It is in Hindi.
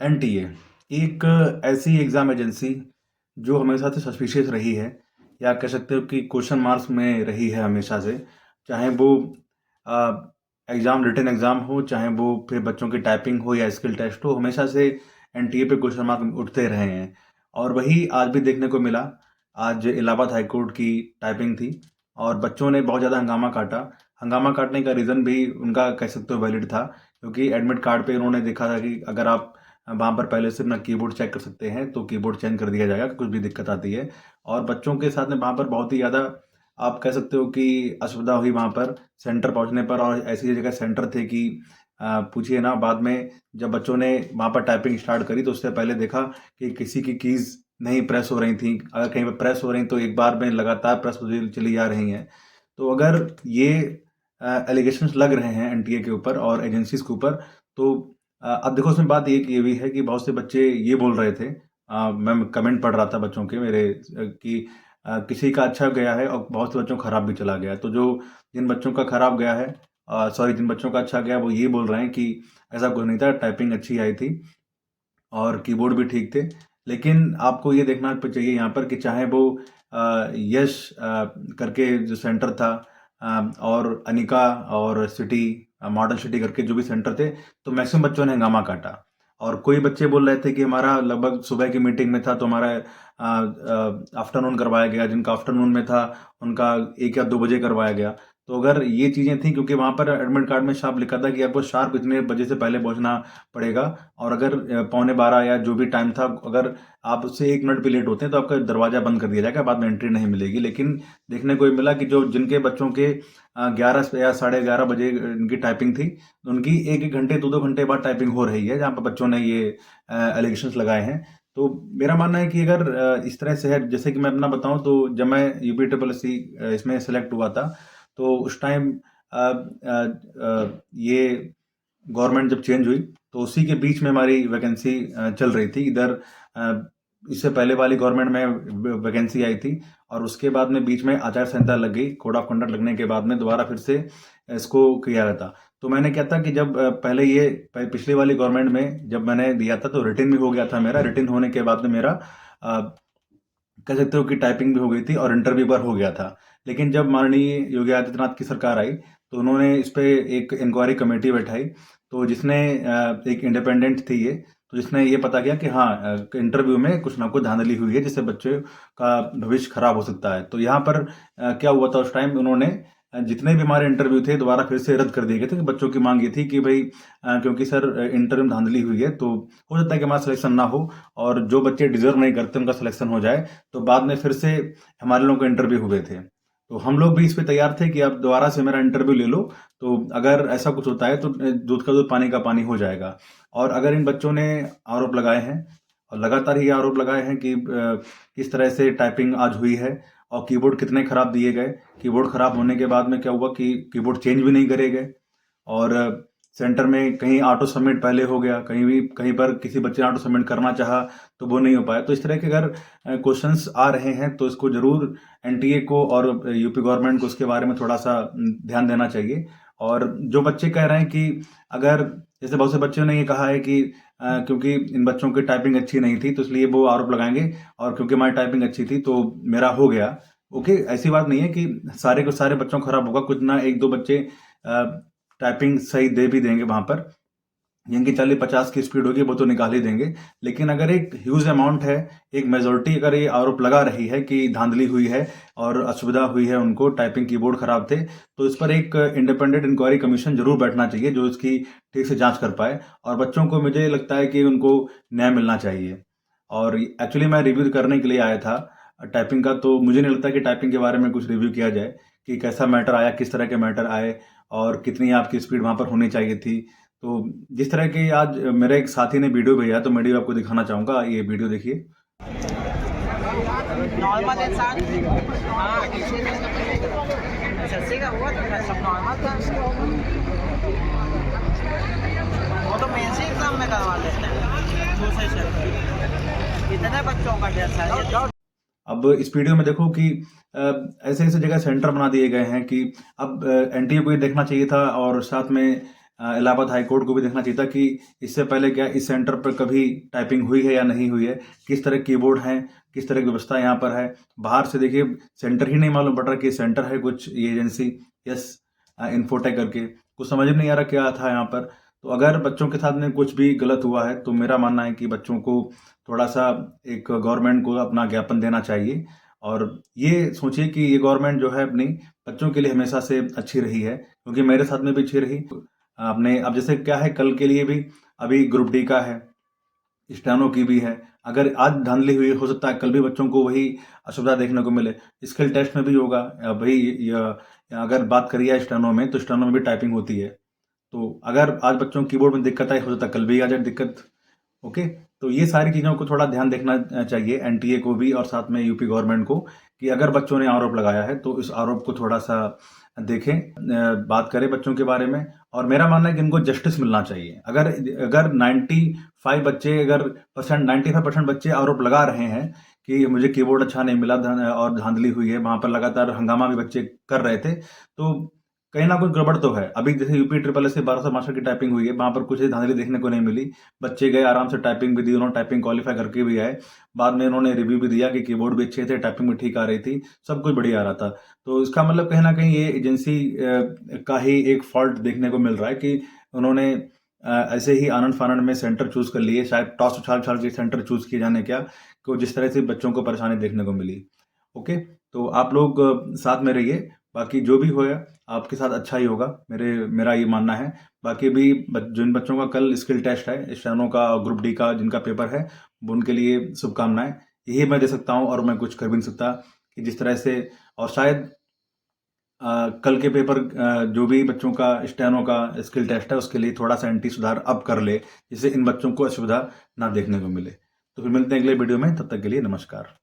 एनटीए एक ऐसी एग्ज़ाम एजेंसी जो हमेशा से सस्पिशियस रही है, या कह सकते हो कि क्वेश्चन मार्क्स में रही है हमेशा से। चाहे वो रिटन एग्ज़ाम हो, चाहे वो फिर बच्चों की टाइपिंग हो या स्किल टेस्ट हो, हमेशा से एनटीए पे क्वेश्चन मार्क उठते रहे हैं। और वही आज भी देखने को मिला। आज इलाहाबाद हाई कोर्ट की टाइपिंग थी और बच्चों ने बहुत ज़्यादा हंगामा काटा। हंगामा काटने का रीज़न भी उनका कह सकते हो वैलिड था, क्योंकि एडमिट कार्ड पे उन्होंने देखा था कि अगर आप वहाँ पर पहले से अपना कीबोर्ड चेक कर सकते हैं, तो कीबोर्ड चेंज कर दिया जाएगा, कुछ भी दिक्कत आती है। और बच्चों के साथ में वहाँ पर बहुत ही ज़्यादा आप कह सकते हो कि असुविधा हुई वहाँ पर सेंटर पहुँचने पर। और ऐसी जगह सेंटर थे कि पूछिए ना। बाद में जब बच्चों ने वहाँ पर टाइपिंग स्टार्ट करी, तो उससे पहले देखा कि किसी की कीज़ नहीं प्रेस हो रही थी। अगर कहीं पे प्रेस हो रही तो एक बार में लगातार प्रेस होती चली जा रही हैं। तो अगर ये एलिगेशंस लग रहे हैं एनटीए के ऊपर और एजेंसीज़ के ऊपर, तो अब देखो उसमें बात ये भी है कि बहुत से बच्चे ये बोल रहे थे। मैं कमेंट पढ़ रहा था बच्चों के मेरे कि किसी का अच्छा गया है और बहुत से बच्चों का खराब भी चला गया है। तो जो जिन बच्चों का खराब गया है, सॉरी, जिन बच्चों का अच्छा गया, वो ये बोल रहे हैं कि ऐसा कुछ नहीं था, टाइपिंग अच्छी आई थी और कीबोर्ड भी ठीक थे। लेकिन आपको ये देखना चाहिए यहाँ पर कि चाहे वो यश करके जो सेंटर था, और अनिका और सिटी, मॉडर्न सिटी करके जो भी सेंटर थे, तो मैक्सिमम बच्चों ने हंगामा काटा। और कोई बच्चे बोल रहे थे कि हमारा लगभग सुबह की मीटिंग में था, तो हमारा आफ्टरनून करवाया गया। जिनका आफ्टरनून में था उनका 1 या 2 बजे करवाया गया। तो अगर ये चीज़ें थी, क्योंकि वहाँ पर एडमिट कार्ड में साफ लिखा था कि आपको शार्प इतने बजे से पहले पहुँचना पड़ेगा। और अगर पौने 12 या जो भी टाइम था, अगर आप उससे 1 मिनट भी लेट होते हैं तो आपका दरवाज़ा बंद कर दिया जाएगा, बाद में एंट्री नहीं मिलेगी। लेकिन देखने को ये मिला कि जो जिनके बच्चों के 11 या साढ़े 11 बजे इनकी टाइपिंग थी, तो उनकी 1-1 घंटे, 2-2 घंटे बाद टाइपिंग हो रही है, जहाँ पर बच्चों ने ये एलिगेशंस लगाए हैं। तो मेरा मानना है कि अगर इस तरह से है, जैसे कि मैं अपना बताऊँ, तो जब मैं यूपी ट्रिपल एससी इसमें सेलेक्ट हुआ था, तो उस टाइम ये गवर्नमेंट जब चेंज हुई, तो उसी के बीच में हमारी वैकेंसी चल रही थी। इधर इससे पहले वाली गवर्नमेंट में वैकेंसी आई थी, और उसके बाद में बीच में आचार संहिता लग गई। कोड ऑफ कंडक्ट लगने के बाद में दोबारा फिर से इसको किया गया था। तो मैंने क्या था कि जब पहले ये पिछली वाली गवर्नमेंट में जब मैंने दिया था, तो रिटन भी हो गया था मेरा। रिटन होने के बाद में मेरा कह सकते हो कि टाइपिंग भी हो गई थी और इंटरव्यू पर हो गया था। लेकिन जब माननीय योगी आदित्यनाथ की सरकार आई, तो उन्होंने इस पे एक इंक्वायरी कमेटी बैठाई, तो जिसने एक इंडिपेंडेंट थी ये, तो जिसने ये पता किया कि हाँ, इंटरव्यू में कुछ ना कुछ धांधली हुई है, जिससे बच्चे का भविष्य खराब हो सकता है। तो यहाँ पर क्या हुआ था, उस टाइम उन्होंने जितने भी हमारे इंटरव्यू थे दोबारा फिर से रद्द कर दिए गए थे। कि बच्चों की मांग ये थी कि भाई, क्योंकि सर इंटरव्यू में धांधली हुई है, तो हो सकता है कि हमारा सिलेक्शन ना हो, और जो बच्चे डिजर्व नहीं करते उनका सिलेक्शन हो जाए। तो बाद में फिर से हमारे लोगों के इंटरव्यू हुए थे, तो हम लोग भी इस पे तैयार थे कि अब दोबारा से मेरा इंटरव्यू ले लो। तो अगर ऐसा कुछ होता है तो दूध का दूध पानी का पानी हो जाएगा। और अगर इन बच्चों ने आरोप लगाए हैं, और लगातार ये आरोप लगाए हैं कि किस तरह से टाइपिंग आज हुई है, और कीबोर्ड कितने खराब दिए गए। कीबोर्ड खराब होने के बाद में क्या हुआ कि कीबोर्ड चेंज भी नहीं करे गए। और सेंटर में कहीं ऑटो सबमिट पहले हो गया, कहीं पर किसी बच्चे ने ऑटो सबमिट करना चाहा तो वो नहीं हो पाया। तो इस तरह के अगर क्वेश्चंस आ रहे हैं, तो इसको जरूर एनटीए को और यूपी गवर्नमेंट को उसके बारे में थोड़ा सा ध्यान देना चाहिए। और जो बच्चे कह रहे हैं कि अगर, जैसे बहुत से बच्चों ने ये कहा है कि क्योंकि इन बच्चों की टाइपिंग अच्छी नहीं थी, तो इसलिए वो आरोप लगाएंगे, और क्योंकि हमारी टाइपिंग अच्छी थी तो मेरा हो गया। ओके, ऐसी बात नहीं है कि सारे को सारे बच्चों को खराब होगा। कुछ ना एक दो बच्चे टाइपिंग सही दे भी देंगे वहां पर, जिनकी 40-50 की स्पीड होगी, वो तो निकाल ही देंगे। लेकिन अगर एक ह्यूज अमाउंट है, एक मेजोरिटी अगर ये आरोप लगा रही है कि धांधली हुई है और असुविधा हुई है, उनको टाइपिंग कीबोर्ड खराब थे, तो इस पर एक इंडिपेंडेंट इंक्वायरी कमीशन जरूर बैठना चाहिए, जो इसकी ठीक से जांच कर पाए। और बच्चों को, मुझे लगता है कि उनको न्याय मिलना चाहिए। और एक्चुअली मैं रिव्यू करने के लिए आया था टाइपिंग का, तो मुझे नहीं लगता कि टाइपिंग के बारे में कुछ रिव्यू किया जाए कि कैसा मैटर आया, किस तरह के मैटर आए, और कितनी आपकी स्पीड वहां पर होनी चाहिए थी। तो जिस तरह के आज मेरे एक साथी ने वीडियो भेजा, तो मैं वीडियो आपको दिखाना चाहूंगा। ये वीडियो देखिए। नॉर्मल इंसान। हाँ, एसएससी का हुआ तो सब नॉर्मल था। वो तो मेंस एग्जाम में करवा लेते हैं दूसरे से। इतने बच्चों का जैसा है। अब इस वीडियो में देखो कि ऐसे ऐसे जगह सेंटर बना दिए गए हैं कि अब एनटीए को ये देखना चाहिए था, और साथ में इलाहाबाद हाई कोर्ट को भी देखना चाहिए था कि इससे पहले क्या इस सेंटर पर कभी टाइपिंग हुई है या नहीं हुई है, किस तरह कीबोर्ड हैं, किस तरह की व्यवस्था यहाँ पर है। बाहर से देखिए सेंटर ही नहीं मालूम पड़ रहा कि सेंटर है कुछ ये एजेंसी यस इन्फोटेक करके, कुछ समझ में नहीं आ रहा क्या था यहाँ पर। तो अगर बच्चों के साथ में कुछ भी गलत हुआ है तो मेरा मानना है कि बच्चों को थोड़ा सा एक गवर्नमेंट को अपना ज्ञापन देना चाहिए। और ये सोचिए कि ये गवर्नमेंट जो है अपनी बच्चों के लिए हमेशा से अच्छी रही है, क्योंकि मेरे साथ में भी अच्छी रही। आपने अब जैसे क्या है, कल के लिए भी अभी ग्रुप डी का है, स्टेनो की भी है। अगर आज धांधली हुई, हो सकता है कल भी बच्चों को वही असुविधा देखने को मिले। स्किल टेस्ट में भी होगा भाई, अगर बात करिए स्टेनो में, तो स्टेनो में भी टाइपिंग होती है। तो अगर आज बच्चों को कीबोर्ड में दिक्कत आई, हो सकता है कल भी आ जाए दिक्कत। ओके, तो ये सारी चीज़ों को थोड़ा ध्यान देखना चाहिए एनटीए को भी और साथ में यूपी गवर्नमेंट को, कि अगर बच्चों ने आरोप लगाया है तो इस आरोप को थोड़ा सा देखें, बात करें बच्चों के बारे में। और मेरा मानना है कि इनको जस्टिस मिलना चाहिए। अगर अगर 95% बच्चे आरोप लगा रहे हैं कि मुझे कीबोर्ड अच्छा नहीं मिला और धांधली हुई है, वहाँ पर लगातार हंगामा भी बच्चे कर रहे थे, तो कहीं ना कुछ गड़बड़ तो है। अभी जैसे यूपी ट्रिपल एस से 1200 मास्टर की टाइपिंग हुई है, वहां पर कुछ धांधली देखने को नहीं मिली। बच्चे गए आराम से, टाइपिंग भी दी, उन्होंने टाइपिंग क्वालिफाई करके भी आए। बाद में उन्होंने रिव्यू भी दिया कि कीबोर्ड भी अच्छे थे, टाइपिंग भी ठीक आ रही थी, सब कुछ बढ़िया आ रहा था। तो इसका मतलब कहीं ना कहीं ये एजेंसी का ही एक फॉल्ट देखने को मिल रहा है कि उन्होंने ऐसे ही आनंद फानंद में सेंटर चूज कर लिए, शायद टॉस उछाल उछाल के सेंटर चूज किए जाने क्या, को जिस तरह से बच्चों को परेशानी देखने को मिली। ओके, तो आप लोग साथ में रहिए, बाकी जो भी होगा आपके साथ अच्छा ही होगा, मेरा ये मानना है। बाकी भी जिन बच्चों का कल स्किल टेस्ट है, स्टेनो का और ग्रुप डी का जिनका पेपर है, उनके लिए शुभकामनाएं। यही मैं दे सकता हूँ और मैं कुछ कर भी नहीं सकता कि जिस तरह से। और शायद कल के पेपर जो भी बच्चों का स्टेनो का स्किल टेस्ट है, उसके लिए थोड़ा सा एंटी सुधार अब कर ले, जिससे इन बच्चों को असुविधा ना देखने को मिले। तो फिर मिलते हैं अगले वीडियो में, तब तक के लिए नमस्कार।